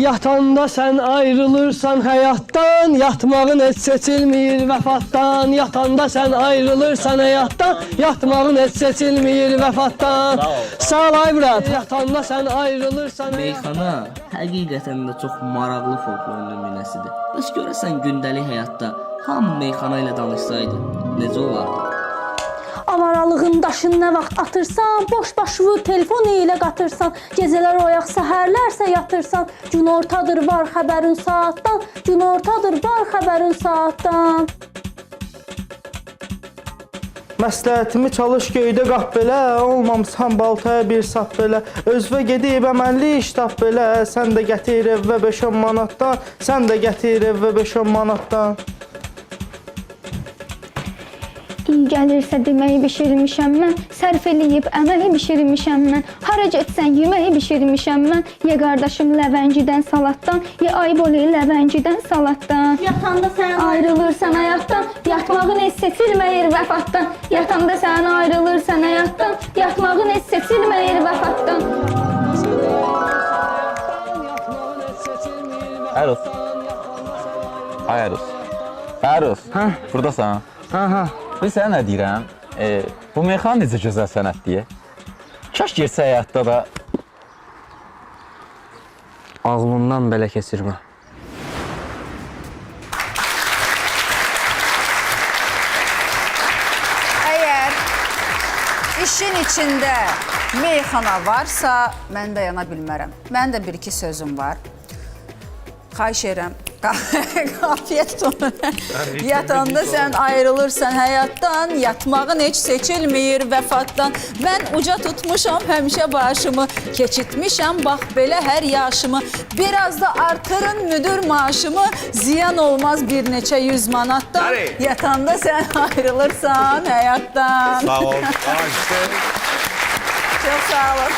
Yatanda sen ayrılırsan hayattan, yatmağın heç seçilmir vəfatdan. Yatanda sen ayrılırsan hayattan, yatmağın heç seçilmir vəfatdan. Sağ ol Aybrat. Yatanda sen ayrılırsan Meyxana həqiqətən də çox maraqlı folklor nümunəsidir. Bəs görəsən gündəlik həyatda hamı meyxana ilə danışsaydı, necə olardı? Avaralığın daşını nə vaxt atırsan, boş başını telefon ilə qatırsan, gecələr oyaq, səhərlərsə yatırsan, gün ortadır var xəbərin saatdan, gün ortadır var xəbərin saatdan. Məsləhətimi çalış göydə qap belə, olmamısan baltaya bir sap belə. Özvə gedib əməlli iş tap belə, sən də gətir evvə 5-10 manatdan, sən də gətir evvə 5-10 manatdan. İyi gəlirsə deməyi bişirmişəm mən, sərf eləyib əməli bişirmişəm mən. Hara getsən yeməyi bişirmişəm mən, ye qardaşım ləvəncidən salatdan, ye ayboli ləvəncidən salatdan. Yatanda sən ayrılırsan həyatdan, yatmağın heç seçilməyir vəfatdan. Yatanda sən ayrılırsan həyatdan, yatmağın heç seçilməyir vəfatdan. Əruz. Ay Əruz. Əruz. Hə? Buradasan? Hə. Biz sənə nə deyirəm? Bu meyxana necə gözəl sənətdir. Kaş getsə həyatda da Ağlımdan belə keçirmə. Əgər işin içində meyxana varsa, mən dayana bilmərəm. Mənim də bir-iki sözüm var. Xahiş edirəm. Qafiyət tonu. Yatanda sən ayrılırsan həyatdan, yatmağın heç seçilmir vəfatdan. Mən uca tutmuşam həmişə başımı, keçitmişəm bax belə hər yaşımı. Biraz da artırın müdür maaşımı, ziyan olmaz bir neçə 100 manatdan. Yatanda sən ayrılırsan həyatdan. Sağ ol. Çox sağ olun.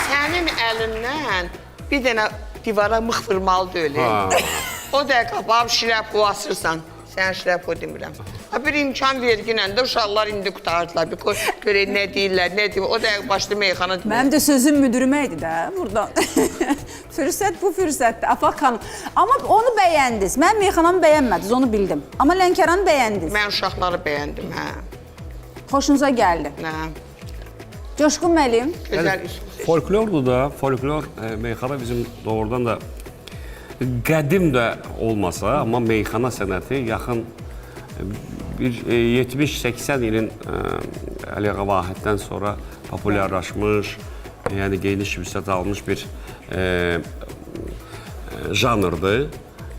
Sənin əlindən bir dənə divara mıx vurmalı deyil. O dəqiqə babam şiləp asırsan. Sən şiləp o demirəm. Bir imkan verginlə də uşaqlar indi qutardılar. Bir görək nə deyirlər, nə deyirlər. O dəqiqə başlı meyxana deyirlər. Mənim də sözüm müdürümə idi də buradan. Fürsət bu fürsətdir. Afaq xanım. Amma onu bəyəndiniz. Mən meyxanamı bəyənmədiniz, onu bildim. Amma Lənkəranı bəyəndiniz. Mən uşaqları bəyəndim, hə. Xoşunuza gəldi. Nə? Coşqun müəllim. Gözəl iş. Folklordur da, folklor meyxana bizim doğrudan da qədim də olmasa, amma meyxana sənəti yaxın bir 70-80 ilin Əliağa Vahiddən sonra populyarlaşmış, yəni geniş vüsət almış bir janrdır.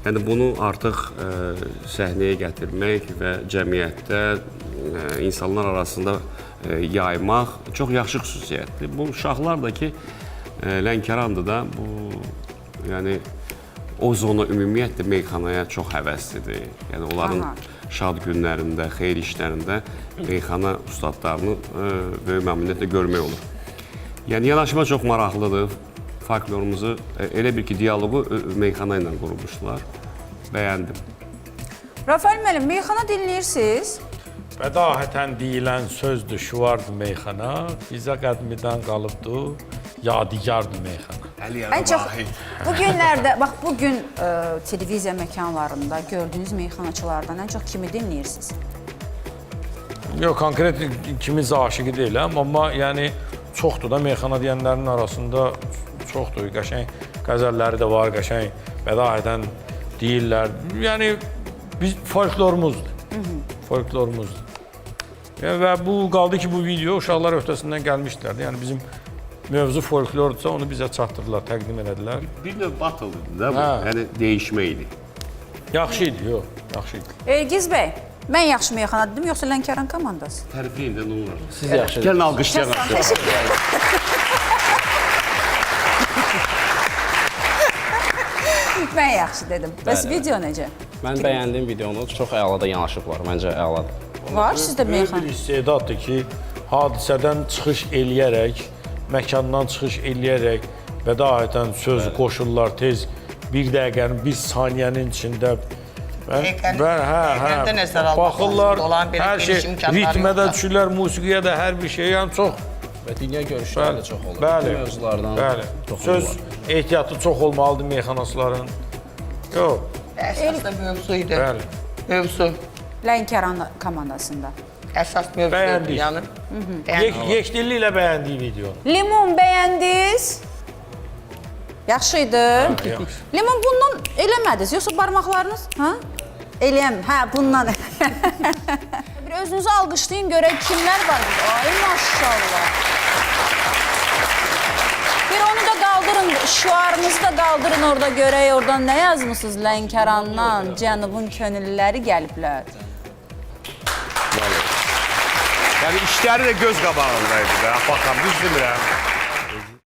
Yəni bunu artıq səhnəyə gətirmək və cəmiyyətdə insanlar arasında yaymaq çox yaxşı xüsusiyyətdir. Bu uşaqlar da ki, Lənkərandır da, bu, yəni, o zona ümumiyyətlə meyxanaya çox həvəslidir. Yəni, onların şad günlərində, xeyir işlərində meyxana ustadlarını böyük məmnuniyyətlə görmək olur. Yəni, yanaşma çox maraqlıdır. Folklorumuzu, elə bir ki, diyalogu meyxana ilə qurmuşdular. Bəyəndim. Rafael müəllim, meyxana dinləyirsiniz? Bədahətən deyilən sözdür, şuvardır meyxana, bizə qədmidən qalıbdır, yadigardır meyxana. Ən çox bu günlərdə, bax bu gün televiziya məkanlarında gördüyünüz meyxanaçılardan ən çox kimi dinləyirsiniz? Yox, konkret kimiz aşıqı deyiləm, amma yəni çoxdur da meyxana deyənlərin arasında çoxdur, qəşəng qəzəlləri də var, qəşəng bədahətən deyirlər. Yəni biz folklorumuzdur, folklorumuzdur. Və bu qaldı ki, bu video uşaqlar öhdəsindən gəlmişdilər. Yəni bizim mövzu folklordursa onu bizə çatdırdılar, təqdim elədilər. Bir növ battle idi də bu, yəni dəyişmə idi. Yaxşı idi, yox, yaxşı idi. Elgiz bəy, mən yaxşı meyxana dedim, yoxsa Lənkəran komandası? Tərifləyin də nə olur? Siz yaxşı. Gəlin alqışlayaq. Mən yaxşı dedim. Bəs video necə? Mən bəyəndim videonu, çox əlada yanaşıblar, məncə əladır. Var sizdə meyxana? Bir istedaddır ki, hadisədən çıxış eləyərək, məkandan çıxış eləyərək bədahətən söz qoşurlar tez, bir dəqiqənin, bir saniyənin içində baxırlar, hər şey, ritmə də düşürlər, musiqiyə də hər bir şey, yəni çox. Və dünya görüşləri də çox olur. Bəli, mövzulardan bəli. toxunurlar. ehtiyatı çox olmalıdır meyxanaçıların. Yox, Əsas da mövzu idi. bəli. Mövzu. Lənkəran komandasında. Əsas mövzu idi. Bəyəndik. Yəni. Yekdilli ilə bəyəndiyi videonu. Limon bəyəndiniz? Yaxşı idi. Yaxşı. Limon bundan eləmədiniz, yoxsa barmaqlarınız? Hə? Eləyəm, hə, bundan. Bir özünüzü alqışlayın, görək kimlər var. Ay, maşallah. Bir onu da qaldırın, şüarınızı da qaldırın orada görək. Oradan nə yazmışsınız? Lənkərandan, cənubun könüllüləri gəliblər. Yəni işləri də göz qabağındaydı da. Baxam, düz demirəm.